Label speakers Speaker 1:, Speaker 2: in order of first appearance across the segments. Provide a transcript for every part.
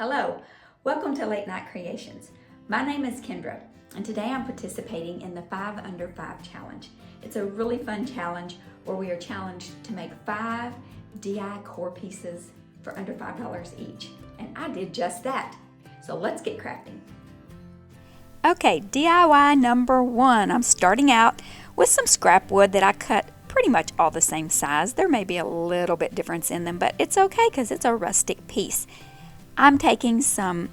Speaker 1: Hello, welcome to Late Night Creations. My name is Kendra, and today I'm participating in the 5 Under 5 challenge. It's a really fun challenge where we are challenged to make 5 DI core pieces for under $5 each, and I did just that. So let's get crafting. Okay, DIY number 1. I'm starting out with some scrap wood that I cut pretty much all the same size. There may be a little bit difference in them, but it's okay because it's a rustic piece. I'm taking some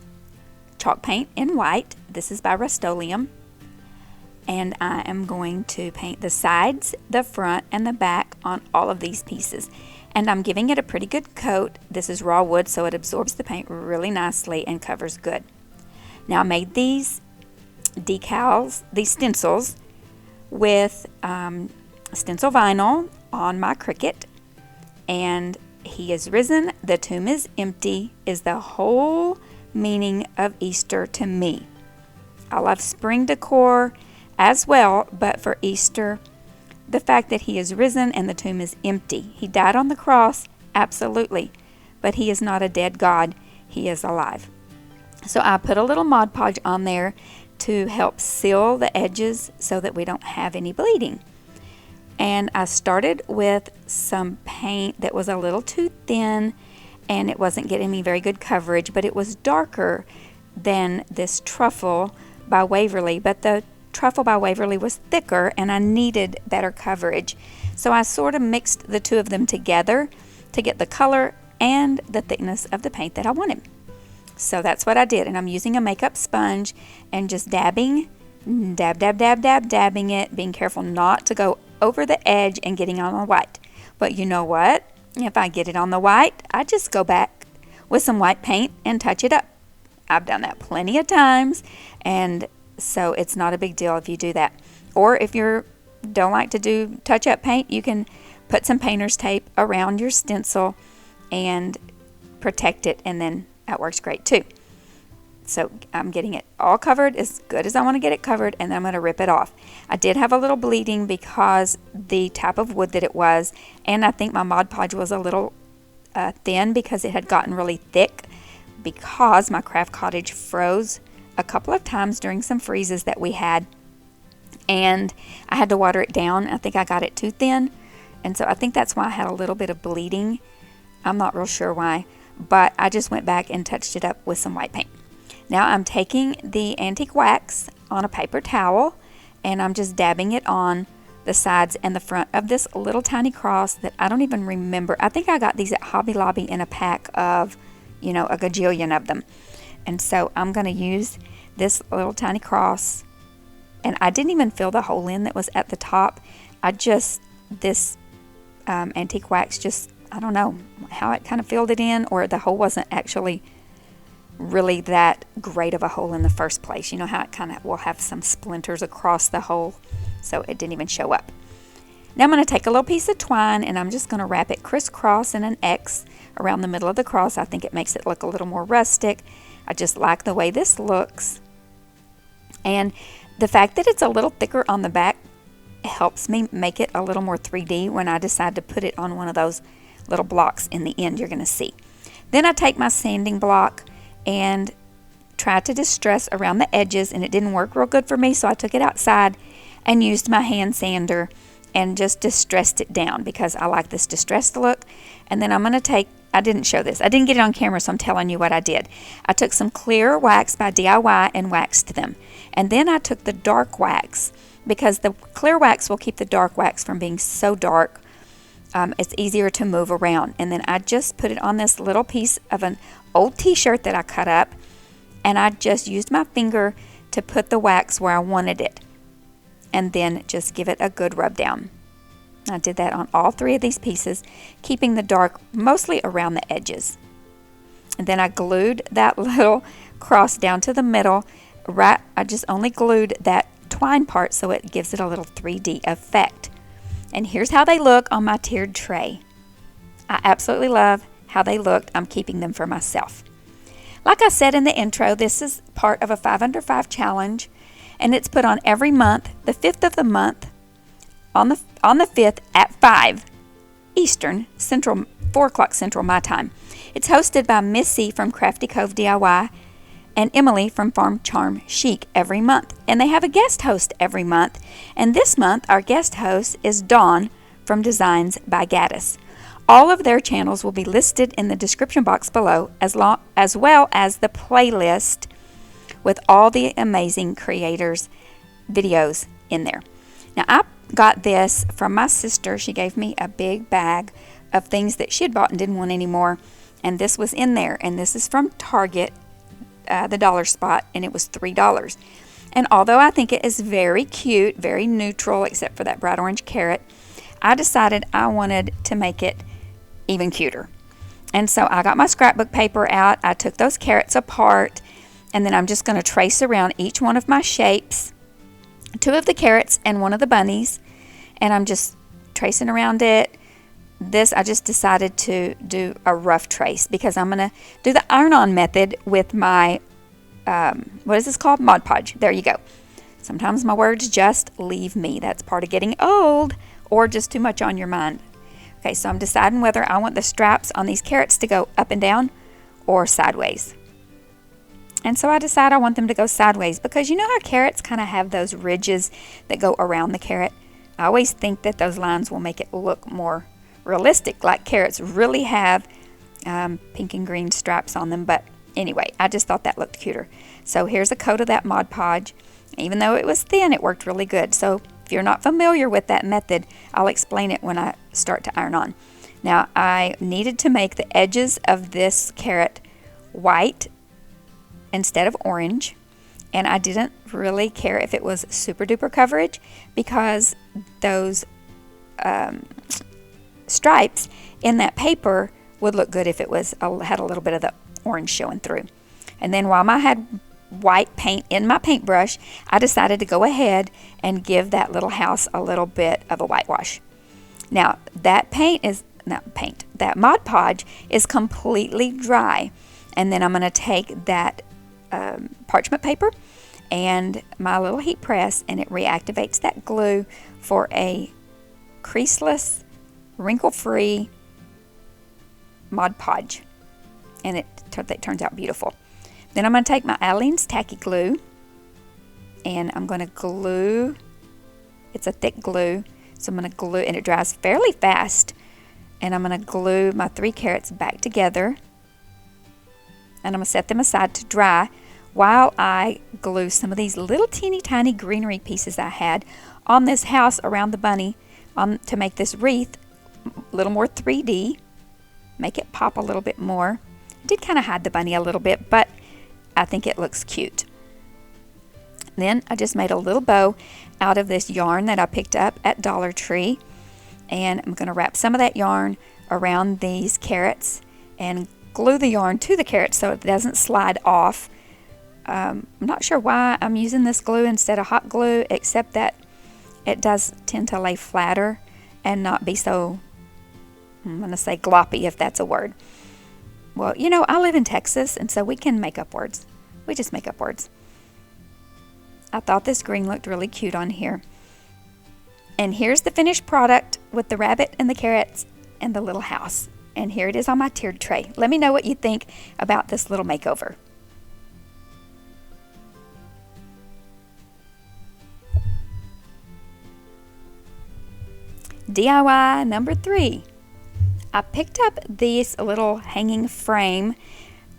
Speaker 1: chalk paint in white. This is by Rust-Oleum. And I am going to paint the sides, the front, and the back on all of these pieces. And I'm giving it a pretty good coat. This is raw wood, so it absorbs the paint really nicely and covers good. Now I made these decals, these stencils, with stencil vinyl on my Cricut. And he is risen, the tomb is empty is the whole meaning of Easter to me. I love spring decor as well, but for Easter, the fact that he is risen and the tomb is empty. He died on the cross, absolutely, but he is not a dead God, he is alive. So I put a little Mod Podge on there to help seal the edges so that we don't have any bleeding. And I started with some paint that was a little too thin and it wasn't getting me very good coverage, but it was darker than this truffle by Waverly, but the truffle by Waverly was thicker and I needed better coverage. So I sort of mixed the two of them together to get the color and the thickness of the paint that I wanted. So that's what I did, and I'm using a makeup sponge and just dabbing, dabbing it, being careful not to go over the edge and getting on the white. But you know what? If I get it on the white, I just go back with some white paint and touch it up. I've done that plenty of times, and so it's not a big deal if you do that. Or if you don't like to do touch-up paint, you can put some painter's tape around your stencil and protect it, and then that works great too. So I'm getting it all covered as good as I want to get it covered, and then I'm going to rip it off. I did have a little bleeding because the type of wood that it was, and I think my Mod Podge was a little thin because it had gotten really thick because my craft cottage froze a couple of times during some freezes that we had, and I had to water it down. I think I got it too thin, and so I think that's why I had a little bit of bleeding. I'm not real sure why, but I just went back and touched it up with some white paint. Now I'm taking the antique wax on a paper towel and I'm just dabbing it on the sides and the front of this little tiny cross that I don't even remember. I think I got these at Hobby Lobby in a pack of, a gajillion of them. And so I'm going to use this little tiny cross, and I didn't even fill the hole in that was at the top. This antique wax just, I don't know how it kind of filled it in, or the hole wasn't actually really that great of a hole in the first place. You know how it kind of will have some splinters across the hole, so it didn't even show up. Now I'm going to take a little piece of twine and I'm just going to wrap it crisscross in an X around the middle of the cross. I think it makes it look a little more rustic. I just like the way this looks, and the fact that it's a little thicker on the back helps me make it a little more 3D when I decide to put it on one of those little blocks in the end you're going to see. Then I take my sanding block and try to distress around the edges, and it didn't work real good for me, so I took it outside and used my hand sander and just distressed it down because I like this distressed look. And then I'm going to take, I didn't show this, I didn't get it on camera, so I'm telling you what I did. I took some clear wax by DIY and waxed them, and then I took the dark wax because the clear wax will keep the dark wax from being so dark. It's easier to move around, and then I just put it on this little piece of an old t-shirt that I cut up, and I just used my finger to put the wax where I wanted it, and then just give it a good rub down. I did that on all 3 of these pieces, keeping the dark mostly around the edges. And then I glued that little cross down to the middle. I just only glued that twine part so it gives it a little 3D effect. And here's how they look on my tiered tray. I absolutely love how they looked. I'm keeping them for myself. Like I said in the intro, this is part of a 5 Under 5 challenge, and it's put on every month, the 5th of the month, on the 5th at 5 Eastern Central 4 o'clock Central my time. It's hosted by Missy from Crafty Cove DIY and Emily from Farm Charm Chic every month. And they have a guest host every month. And this month, our guest host is Dawn from Designs by Gaddis. All of their channels will be listed in the description box below, as well as the playlist with all the amazing creators' videos in there. Now, I got this from my sister. She gave me a big bag of things that she had bought and didn't want anymore, and this was in there. And this is from Target, the dollar spot, and it was $3. And although I think it is very cute, very neutral, except for that bright orange carrot, I decided I wanted to make it even cuter. And so I got my scrapbook paper out. I took those carrots apart, and then I'm just going to trace around each one of my shapes, 2 of the carrots and 1 of the bunnies, and I'm just tracing around it. This, I just decided to do a rough trace because I'm going to do the iron-on method with my, what is this called? Mod Podge. There you go. Sometimes my words just leave me. That's part of getting old, or just too much on your mind. Okay, so I'm deciding whether I want the straps on these carrots to go up and down or sideways. And so I decide I want them to go sideways because you know how carrots kind of have those ridges that go around the carrot? I always think that those lines will make it look more realistic, like carrots really have pink and green stripes on them. But anyway, I just thought that looked cuter. So here's a coat of that Mod Podge. Even though it was thin, it worked really good. So if you're not familiar with that method, I'll explain it when I start to iron on. Now, I needed to make the edges of this carrot white instead of orange, and I didn't really care if it was super duper coverage because those stripes in that paper would look good if it was had a little bit of the orange showing through. And then while I had white paint in my paintbrush, I decided to go ahead and give that little house a little bit of a whitewash. Now, that that Mod Podge is completely dry, and then I'm going to take that parchment paper and my little heat press, and it reactivates that glue for a creaseless, wrinkle-free Mod Podge, and it turns out beautiful. Then I'm going to take my Aleene's tacky glue, and I'm going to glue. It's a thick glue, so I'm going to glue, and it dries fairly fast. And I'm going to glue my 3 carrots back together, and I'm going to set them aside to dry while I glue some of these little teeny tiny greenery pieces I had on this house around the bunny to make this wreath a little more 3D, make it pop a little bit more. I did kind of hide the bunny a little bit, but I think it looks cute. Then I just made a little bow out of this yarn that I picked up at Dollar Tree, and I'm going to wrap some of that yarn around these carrots and glue the yarn to the carrots so it doesn't slide off. I'm not sure why I'm using this glue instead of hot glue, except that it does tend to lay flatter and not be so, I'm going to say gloppy, if that's a word. Well, you know, I live in Texas, and so we can make up words. We just make up words. I thought this green looked really cute on here. And here's the finished product with the rabbit and the carrots and the little house. And here it is on my tiered tray. Let me know what you think about this little makeover. DIY number 3. I picked up this little hanging frame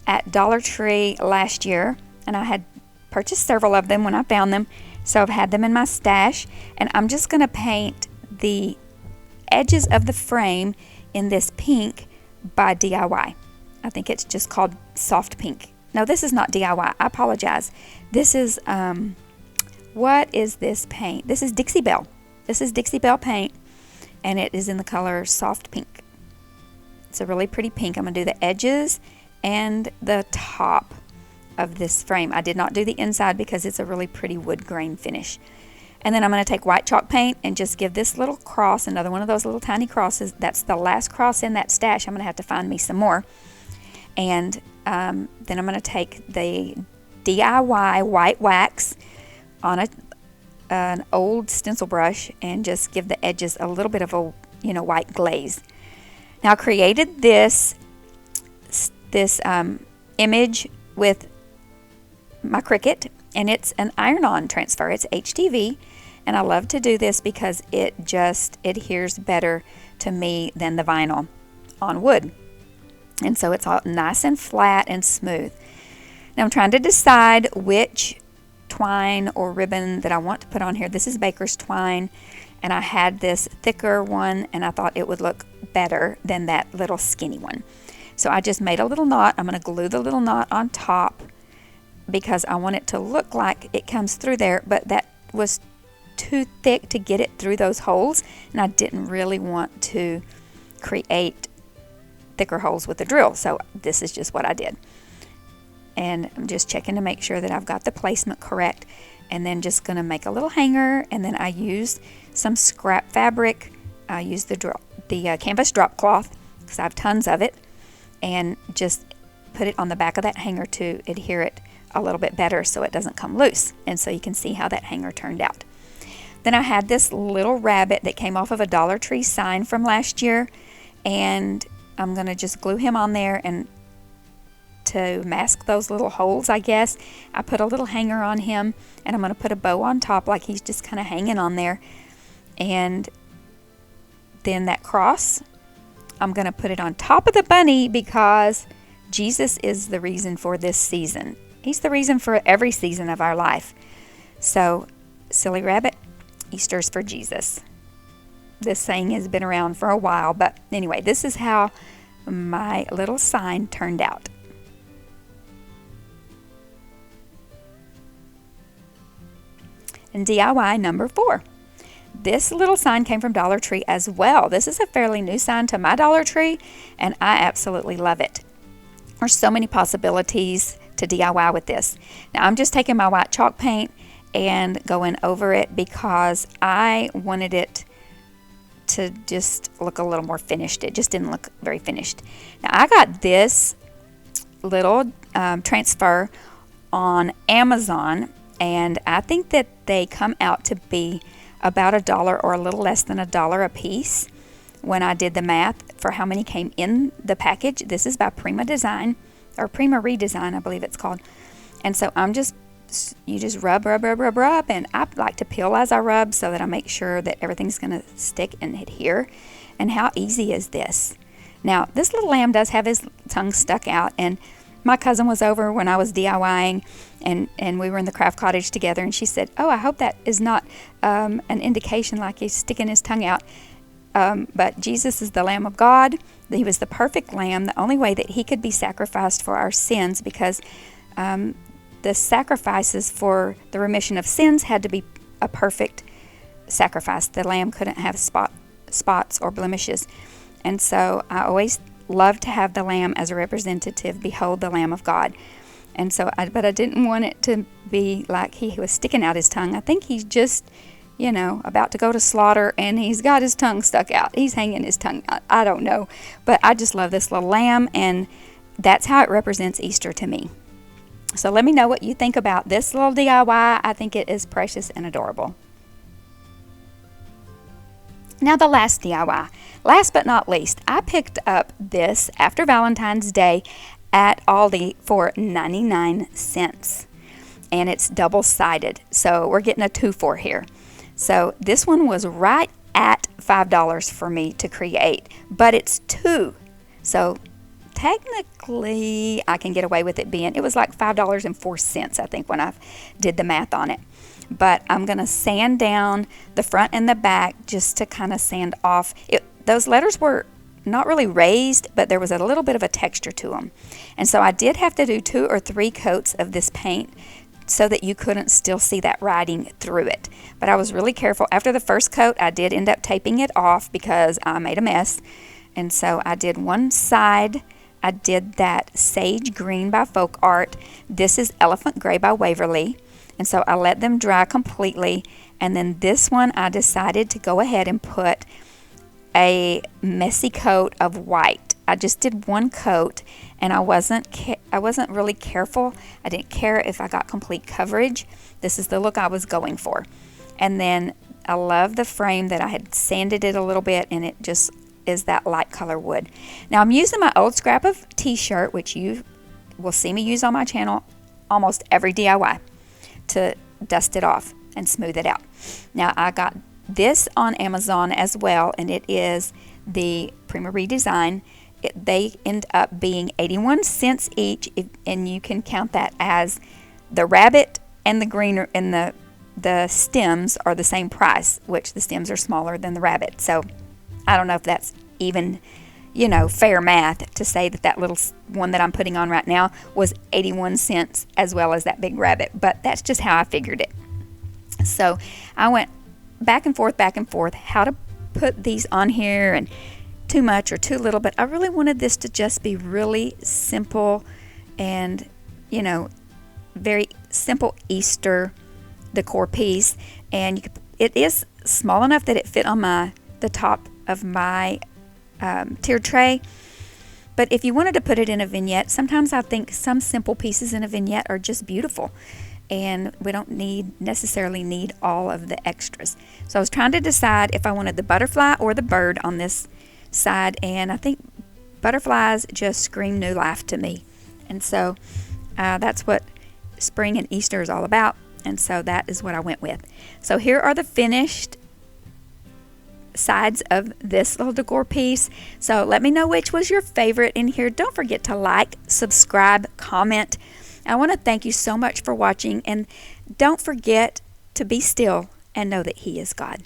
Speaker 1: at Dollar Tree last year, and I had purchased several of them when I found them, so I've had them in my stash, and I'm just going to paint the edges of the frame in this pink by DIY. I think it's just called soft pink. No, this is not DIY. I apologize. This is, what is this paint? This is Dixie Belle. This is Dixie Belle paint, and it is in the color soft pink. It's a really pretty pink. I'm going to do the edges and the top of this frame. I did not do the inside because it's a really pretty wood grain finish. And then I'm going to take white chalk paint and just give this little cross, another one of those little tiny crosses. That's the last cross in that stash. I'm going to have to find me some more. And then I'm going to take the DIY white wax on an old stencil brush and just give the edges a little bit of a white glaze. Now I created this image with my Cricut, and it's an iron-on transfer. It's HTV, and I love to do this because it just adheres better to me than the vinyl on wood. And so it's all nice and flat and smooth. Now I'm trying to decide which twine or ribbon that I want to put on here. This is Baker's twine, and I had this thicker one, and I thought it would look better than that little skinny one. So I just made a little knot. I'm going to glue the little knot on top because I want it to look like it comes through there, but that was too thick to get it through those holes, and I didn't really want to create thicker holes with the drill. So this is just what I did. And I'm just checking to make sure that I've got the placement correct, and then just going to make a little hanger. And then I used some scrap fabric. I used the canvas drop cloth because I have tons of it, and just put it on the back of that hanger to adhere it a little bit better so it doesn't come loose. And so you can see how that hanger turned out. Then I had this little rabbit that came off of a Dollar Tree sign from last year, and I'm going to just glue him on there, and to mask those little holes, I guess, I put a little hanger on him, and I'm going to put a bow on top like he's just kind of hanging on there. And then that cross, I'm going to put it on top of the bunny because Jesus is the reason for this season. He's the reason for every season of our life. So, silly rabbit, Easter's for Jesus. This saying has been around for a while, but anyway, this is how my little sign turned out. And DIY number 4. This little sign came from Dollar Tree as well. This is a fairly new sign to my Dollar Tree, and I absolutely love it. There's so many possibilities to DIY with this. Now I'm just taking my white chalk paint and going over it because I wanted it to just look a little more finished. It just didn't look very finished. Now I got this little transfer on Amazon, and I think that they come out to be about $1 or a little less than $1 a piece when I did the math for how many came in the package. This is by Prima Design, or Prima Redesign, I believe it's called. And so you just rub, and I like to peel as I rub so that I make sure that everything's going to stick and adhere. And how easy is this? Now, this little lamb does have his tongue stuck out, and my cousin was over when I was DIYing, and we were in the craft cottage together, and she said, "Oh, I hope that is not an indication like he's sticking his tongue out." But Jesus is the Lamb of God. He was the perfect lamb, the only way that he could be sacrificed for our sins, because the sacrifices for the remission of sins had to be a perfect sacrifice. The lamb couldn't have spots or blemishes. And so I always love to have the lamb as a representative. Behold the Lamb of God. And so but I didn't want it to be like he was sticking out his tongue. I think he's just, about to go to slaughter, and he's got his tongue stuck out. He's hanging his tongue out. I don't know. But I just love this little lamb, and that's how it represents Easter to me. So let me know what you think about this little DIY. I think it is precious and adorable. Now the last DIY. Last but not least, I picked up this after Valentine's Day at Aldi for 99 cents. And it's double-sided. So we're getting a 2-for here. So this one was right at $5 for me to create, but it's 2. So technically I can get away with it being, it was like $5.04, I think, when I did the math on it. But I'm going to sand down the front and the back just to kind of sand off. Those letters were not really raised, but there was a little bit of a texture to them. And so I did have to do 2 or 3 coats of this paint so that you couldn't still see that writing through it. But I was really careful. After the first coat, I did end up taping it off because I made a mess. And so I did one side. I did that Sage Green by Folk Art. This is Elephant Gray by Waverly. And so I let them dry completely. And then this one, I decided to go ahead and put a messy coat of white. I just did one coat, and I wasn't really careful. I didn't care if I got complete coverage. This is the look I was going for. And then I love the frame that I had sanded it a little bit, and it just is that light color wood. Now I'm using my old scrap of t-shirt, which you will see me use on my channel almost every DIY, to dust it off and smooth it out. Now I got this on Amazon as well, and it is the Prima Redesign. They end up being 81 cents each, and you can count that as the rabbit and the greener and the stems are the same price, which the stems are smaller than the rabbit. So I don't know if that's even, you know, fair math to say that that little one that I'm putting on right now was 81 cents as well as that big rabbit, but that's just how I figured it. So I went back and forth how to put these on here, and too much or too little, but I really wanted this to just be really simple and, you know, very simple Easter decor piece. And it is small enough that it fit on the top of my tiered tray. But if you wanted to put it in a vignette, sometimes I think some simple pieces in a vignette are just beautiful, and we don't necessarily need all of the extras. So I was trying to decide if I wanted the butterfly or the bird on this side, and I think butterflies just scream new life to me. And so that's what spring and Easter is all about, and so that is what I went with. So here are the finished sides of this little decor piece. So let me know which was your favorite in here. Don't forget to like, subscribe, comment. I want to thank you so much for watching, and don't forget to be still and know that He is God.